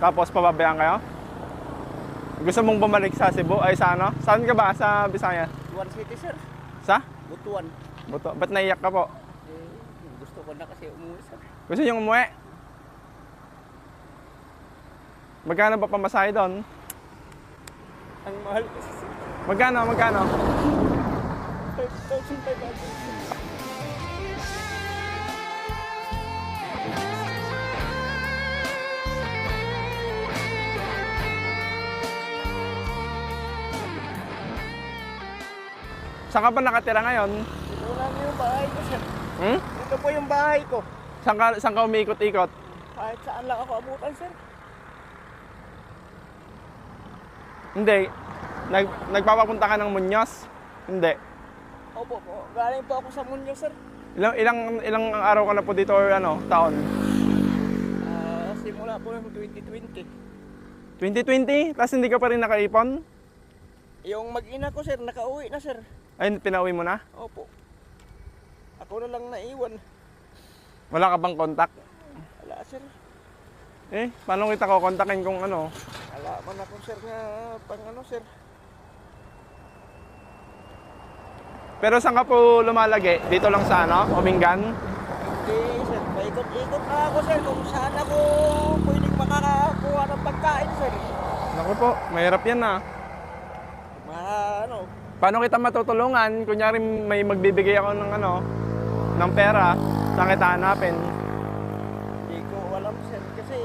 Tapos pababayaan kayo? Gusto mong bumalik sa Cebu? Ay sa ano? Saan ka ba? Sa Bisaya? Butuan City, sir. Sa? Butuan. Buto. Ba't naiyak ka po? Gusto ko na kasi umuwi, sir. Gusto niyong umuwi? Magkano ba pamasahe doon? Ang mahal kasi, sir. Magkano? 5,500. Saan ka ba nakatira ngayon? Ito lang yung bahay ko, sir. Hmm? Ito po yung bahay ko. Saan ka umiikot-ikot? Kahit saan lang ako abutan, sir. Hindi. Nagpapapunta ka ng Muñoz? Hindi. Opo po. Galing po ako sa Munyo, sir. Ilang araw ka na po dito or ano, taon? Simula po ng 2020. 2020? Tapos hindi ka pa rin nakaipon? Yung mag-ina ko, sir, nakauwi na, sir. Ay, pinauwi mo na? Opo. Ako na lang naiwan. Wala ka bang contact? Wala, sir. Eh, paano kita ko kontakin kung ano? Wala man ako, sir, nga pang ano, sir. Pero saan ka po lumalagi? Dito lang sa ano? Umingan? Hindi, sir. Paikot-ikot na ako, sir, kung saan ako pwedeng makakakuha ng pagkain, sir. Naku po, mahirap yan ah. Ano, Paano kita matutulungan? Kunyari may magbibigay ako ng ano, ng pera, saan kita hanapin? hindi ko alam, sir, kasi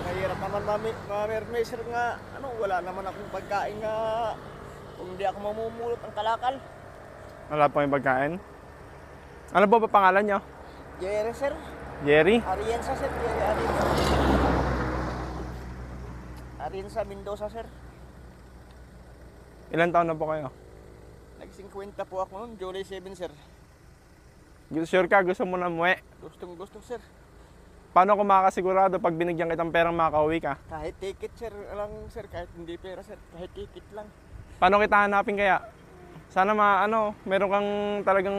mahirap naman mamerme, sir, nga, ano, wala naman akong pagkain nga kung hindi ako mamumulot ng kalakal. Wala po yung pagkain. Ano po ba pangalan nyo? Jerry, sir. Jerry? Arienza, sir. Jerry Arienza. Arienza Mendoza, sir. Ilan taon na po kayo? Nag-50 po ako noon, July 7, sir. Sure ka, gusto mo na umuwi? Gustong-gusto, sir. Paano ko makakasigurado pag binigyan kitang perang makakauwi ka? Kahit ticket, sir, lang, sir. Kahit hindi pera, sir. Kahit ticket lang. Paano kita hanapin kaya? Sana meron kang talagang